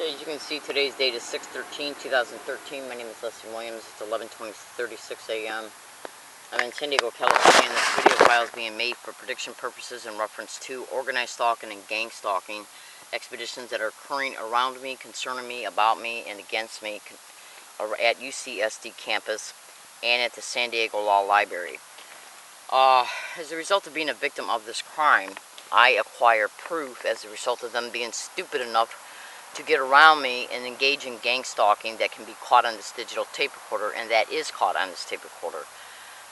As you can see, today's date is 6/13/2013. My name is Leslie Williams. It's 11:36 a.m. I'm in San Diego, California, and this video file is being made for prediction purposes in reference to organized stalking and gang stalking expeditions that are occurring around me, concerning me, about me, and against me at UCSD campus and at the San Diego Law Library. As a result of being a victim of this crime, I acquire proof as a result of them being stupid enough to get around me and engage in gang stalking that can be caught on this digital tape recorder, and that is caught on this tape recorder.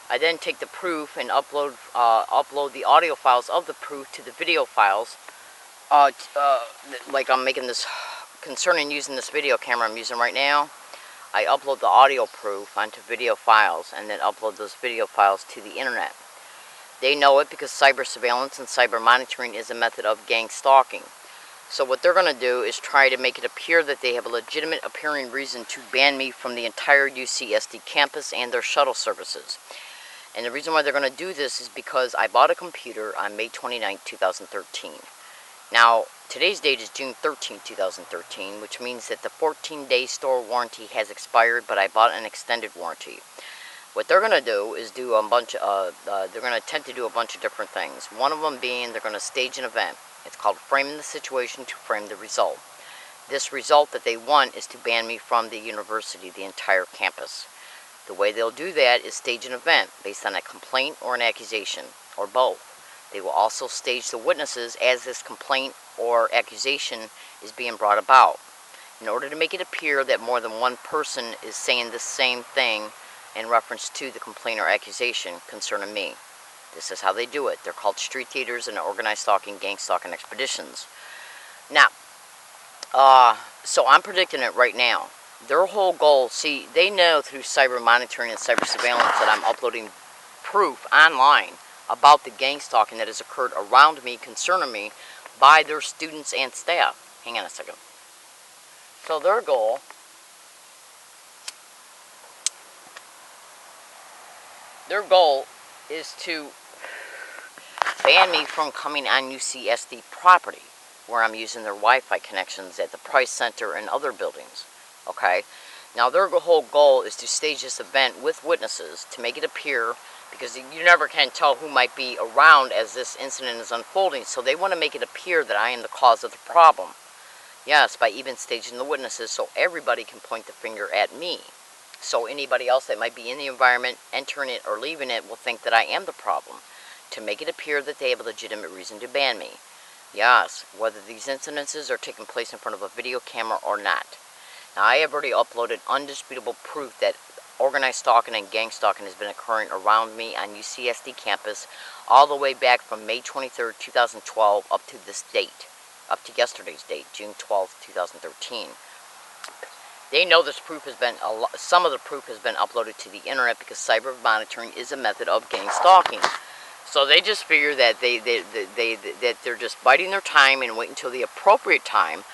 I then take the proof and upload the audio files of the proof to the video files. Like I'm making this concerning using this video camera I'm using right now. I upload the audio proof onto video files and then upload those video files to the internet. They know it because cyber surveillance and cyber monitoring is a method of gang stalking. So what they're going to do is try to make it appear that they have a legitimate appearing reason to ban me from the entire UCSD campus and their shuttle services. And the reason why they're going to do this is because I bought a computer on May 29, 2013. Now, today's date is June 13, 2013, which means that the 14-day store warranty has expired, but I bought an extended warranty. What they're going to do is do a bunch of, they're going to attempt to do a bunch of different things. One of them being they're going to stage an event. It's called framing the situation to frame the result. This result that they want is to ban me from the university, the entire campus. The way they'll do that is stage an event based on a complaint or an accusation, or both. They will also stage the witnesses as this complaint or accusation is being brought about, in order to make it appear that more than one person is saying the same thing in reference to the complaint or accusation concerning me. This is how they do it. They're called street theaters and organized stalking, gang stalking expeditions. Now, so I'm predicting it right now. Their whole goal, see, they know through cyber monitoring and cyber surveillance that I'm uploading proof online about the gang stalking that has occurred around me, concerning me, by their students and staff. Hang on a second. So their goal is to ban me from coming on UCSD property, where I'm using their Wi-Fi connections at the Price Center and other buildings. Okay? Now their whole goal is to stage this event with witnesses to make it appear, because you never can tell who might be around as this incident is unfolding, so they want to make it appear that I am the cause of the problem. Yes, by even staging the witnesses so everybody can point the finger at me. So anybody else that might be in the environment, entering it or leaving it, will think that I am the problem, to make it appear that they have a legitimate reason to ban me. Yes, whether these incidences are taking place in front of a video camera or not. Now, I have already uploaded undisputable proof that organized stalking and gang stalking has been occurring around me on UCSD campus all the way back from May 23, 2012 up to this date, up to yesterday's date, June 12, 2013. They know this proof has been, some of the proof has been uploaded to the internet because cyber monitoring is a method of gang stalking. So they just figure that that they're just biding their time and wait until the appropriate time,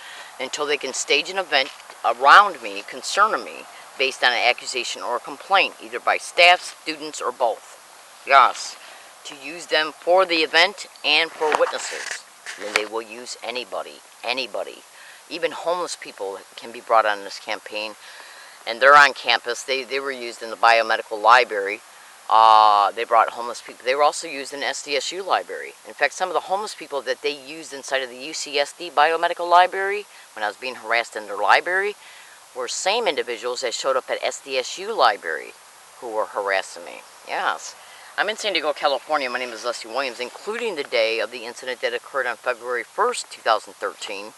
until they can stage an event around me, concerning me, based on an accusation or a complaint, either by staff, students, or both. Yes, to use them for the event and for witnesses. Then they will use anybody. Even homeless people can be brought on this campaign, and they're on campus. They were used in the biomedical library. They brought homeless people. They were also used in SDSU library. In fact, some of the homeless people that they used inside of the UCSD biomedical library, when I was being harassed in their library, were same individuals that showed up at SDSU library who were harassing me. Yes. I'm in San Diego, California. My name is Leslie Williams, including the day of the incident that occurred on February 1st, 2013,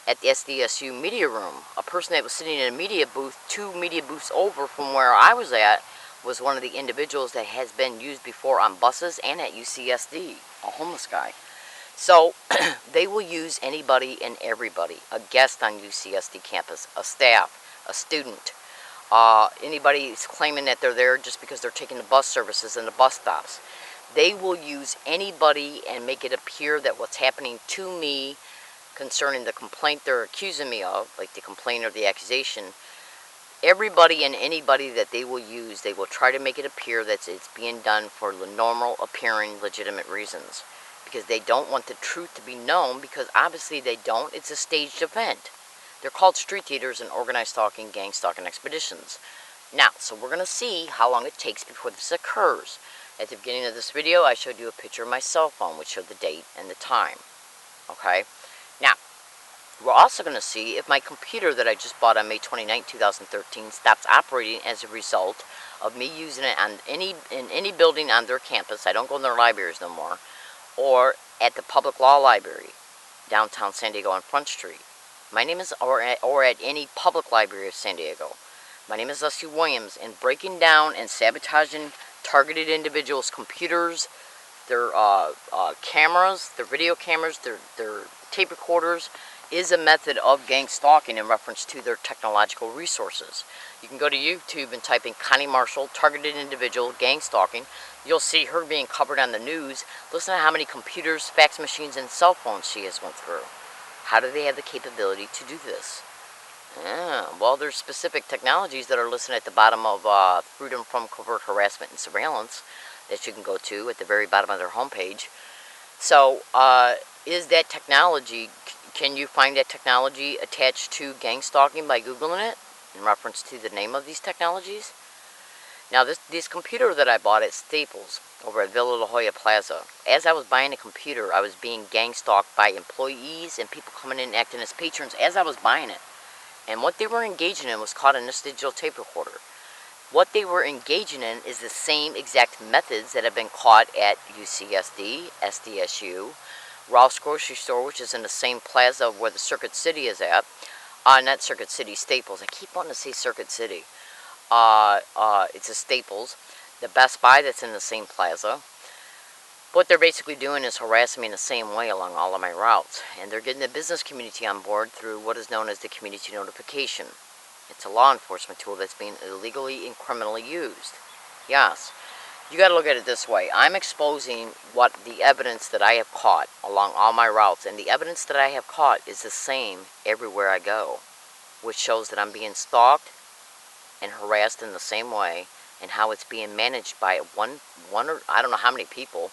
at the SDSU media room. A person that was sitting in a media booth, 2 media booths over from where I was at, was one of the individuals that has been used before on buses and at UCSD, a homeless guy. So, they will use anybody and everybody, a guest on UCSD campus, a staff, a student, anybody who's claiming that they're there just because they're taking the bus services and the bus stops. They will use anybody and make it appear that what's happening to me concerning the complaint they're accusing me of, like the complaint or the accusation, everybody and anybody that they will use, they will try to make it appear that it's being done for the normal appearing legitimate reasons. Because they don't want the truth to be known, because obviously they don't. It's a staged event. They're called street theaters and organized stalking, gang stalking expeditions. Now, so we're going to see how long it takes before this occurs. At the beginning of this video, I showed you a picture of my cell phone, which showed the date and the time. Okay? Now, we're also going to see if my computer that I just bought on May 29, 2013 stops operating as a result of me using it in any building on their campus. I don't go in their libraries no more. Or at the Public Law Library, downtown San Diego on Front Street. My name is, or at any public library of San Diego. My name is Leslie Williams, and breaking down and sabotaging targeted individuals' computers, their cameras, their video cameras, their tape recorders, is a method of gang stalking in reference to their technological resources. You can go to YouTube and type in Connie Marshall, targeted individual, gang stalking. You'll see her being covered on the news. Listen to how many computers, fax machines, and cell phones she has went through. How do they have the capability to do this? Well, there's specific technologies that are listed at the bottom of Freedom from Covert Harassment and Surveillance that you can go to at the very bottom of their homepage. So, is that technology, can you find that technology attached to gang stalking by Googling it in reference to the name of these technologies? Now, this computer that I bought at Staples over at Villa La Jolla Plaza, as I was buying a computer, I was being gang stalked by employees and people coming in and acting as patrons as I was buying it. And what they were engaging in was caught in this digital tape recorder. What they were engaging in is the same exact methods that have been caught at UCSD, SDSU, Ralph's Grocery Store, which is in the same plaza where the Circuit City is at. Not Circuit City, Staples. I keep wanting to say Circuit City. It's a Staples. The Best Buy that's in the same plaza. What they're basically doing is harassing me in the same way along all of my routes. And they're getting the business community on board through what is known as the community notification. It's a law enforcement tool that's being illegally and criminally used. Yes. You got to look at it this way. I'm exposing what the evidence that I have caught along all my routes, and the evidence that I have caught is the same everywhere I go, which shows that I'm being stalked and harassed in the same way, and how it's being managed by one or I don't know how many people,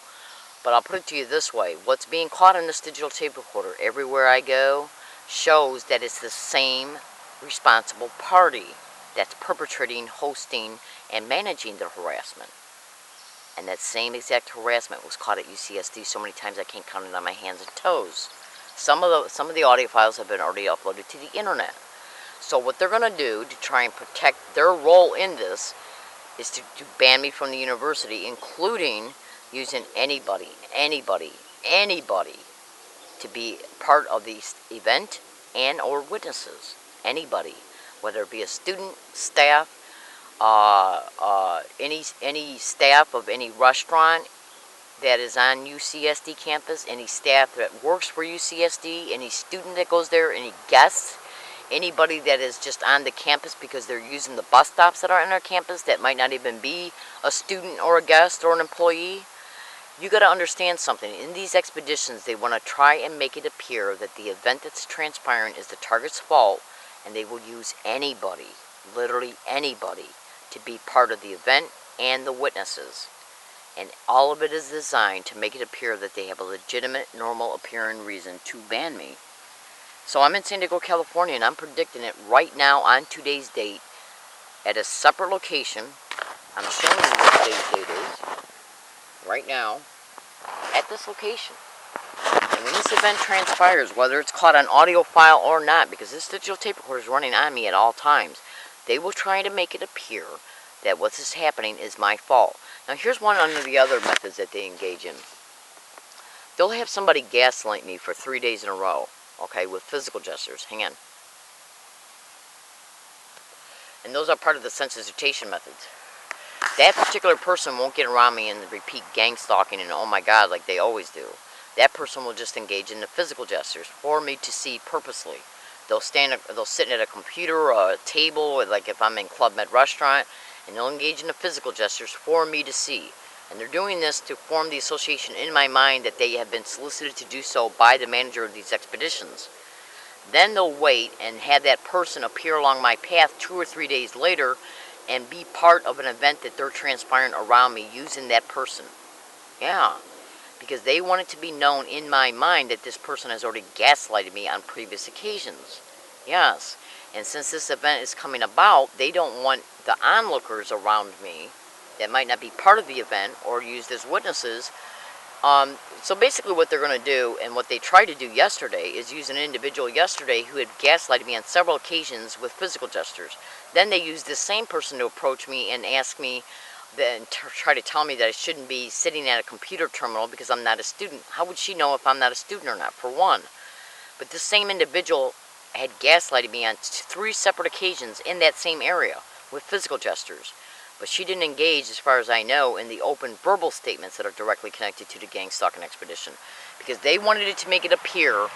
but I'll put it to you this way. What's being caught in this digital tape recorder everywhere I go shows that it's the same responsible party that's perpetrating, hosting, and managing the harassment. And that same exact harassment was caught at UCSD so many times I can't count it on my hands and toes. Some of the audio files have been already uploaded to the internet. So what they're going to do to try and protect their role in this is to ban me from the university, including using anybody to be part of the event and or witnesses. Anybody, whether it be a student, staff, any staff of any restaurant that is on UCSD campus, any staff that works for UCSD, any student that goes there, any guests, anybody that is just on the campus because they're using the bus stops that are on our campus that might not even be a student or a guest or an employee. You got to understand something. In these expeditions, they want to try and make it appear that the event that's transpiring is the target's fault, and they will use anybody, literally anybody, to be part of the event and the witnesses. And all of it is designed to make it appear that they have a legitimate, normal appearing reason to ban me. So I'm in San Diego, California, and I'm predicting it right now on today's date at a separate location. I'm showing you what today's date is right now at this location. And when this event transpires, whether it's caught on audio file or not, because this digital tape recorder is running on me at all times, they will try to make it appear that what is happening is my fault. Now here's one under the other methods that they engage in. They'll have somebody gaslight me for 3 days in a row, okay, with physical gestures. Hang on. And those are part of the sensitization methods. That particular person won't get around me and repeat gang stalking and oh my god like they always do. That person will just engage in the physical gestures for me to see purposely. They'll sit at a computer or a table, like if I'm in Club Med restaurant, and they'll engage in the physical gestures for me to see. And they're doing this to form the association in my mind that they have been solicited to do so by the manager of these expeditions. Then they'll wait and have that person appear along my path 2 or 3 days later and be part of an event that they're transpiring around me using that person. Yeah, because they want it to be known in my mind that this person has already gaslighted me on previous occasions. Yes. And since this event is coming about, they don't want the onlookers around me that might not be part of the event or used as witnesses. So basically what they're going to do, and what they tried to do yesterday, is use an individual yesterday who had gaslighted me on several occasions with physical gestures. Then they used this same person to approach me and ask me, then try to tell me that I shouldn't be sitting at a computer terminal because I'm not a student. How would she know if I'm not a student or not, for one? But this same individual had gaslighted me on 3 separate occasions in that same area with physical gestures. But she didn't engage, as far as I know, in the open verbal statements that are directly connected to the gang stalking expedition. Because they wanted it to make it appear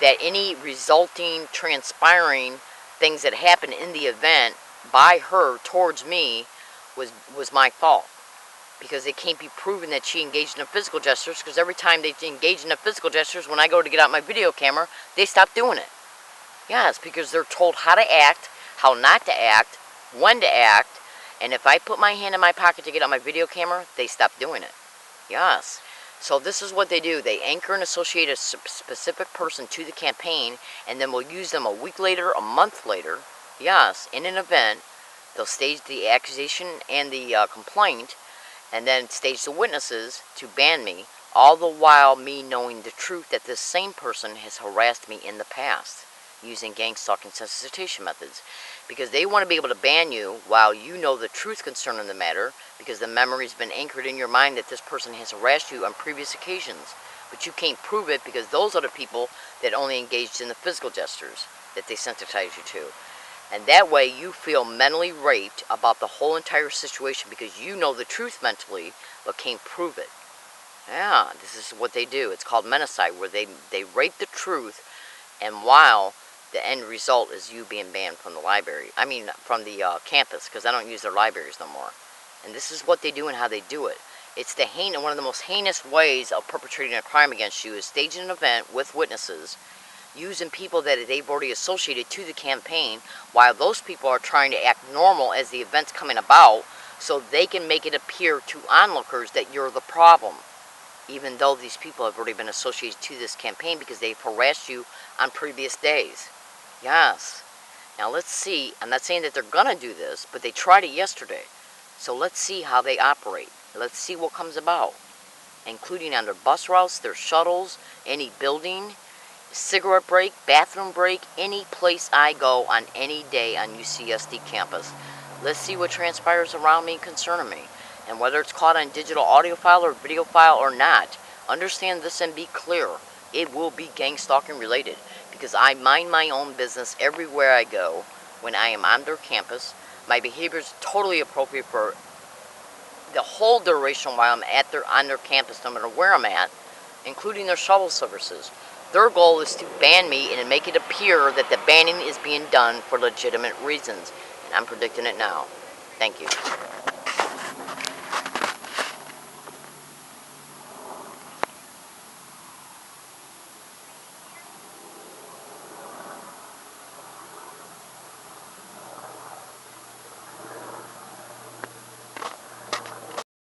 that any resulting, transpiring things that happened in the event by her towards me was my fault. Because it can't be proven that she engaged in the physical gestures, because every time they engage in the physical gestures, when I go to get out my video camera, they stop doing it. Yes, because they're told how to act, how not to act, when to act, and if I put my hand in my pocket to get out my video camera, they stop doing it. Yes. So this is what they do. They anchor and associate a specific person to the campaign, and then we'll use them a week later, a month later, yes, in an event. They'll stage the accusation and the complaint, and then stage the witnesses to ban me, all the while me knowing the truth that this same person has harassed me in the past using gang stalking sensitization methods. Because they want to be able to ban you while you know the truth concerning the matter, because the memory's been anchored in your mind that this person has harassed you on previous occasions. But you can't prove it, because those are the people that only engaged in the physical gestures that they sensitize you to. And that way you feel mentally raped about the whole entire situation, because you know the truth mentally, but can't prove it. Yeah, this is what they do. It's called menticide, where they rape the truth, and while the end result is you being banned from the library. I mean, from the campus, because I don't use their libraries no more. And this is what they do and how they do it. It's one of the most heinous ways of perpetrating a crime against you is staging an event with witnesses, using people that they've already associated to the campaign, while those people are trying to act normal as the event's coming about, so they can make it appear to onlookers that you're the problem, even though these people have already been associated to this campaign because they've harassed you on previous days. Yes. Now let's see. I'm not saying that they're going to do this, but they tried it yesterday. So let's see how they operate. Let's see what comes about, including on their bus routes, their shuttles, any building, cigarette break, bathroom break, any place I go on any day on UCSD campus. Let's see what transpires around me concerning me. And whether it's caught on digital audio file or video file or not, understand this and be clear. It will be gang stalking related, because I mind my own business everywhere I go when I am on their campus. My behavior is totally appropriate for the whole duration while I'm on their campus, no matter where I'm at, including their shuttle services. Their goal is to ban me and make it appear that the banning is being done for legitimate reasons. And I'm predicting it now. Thank you.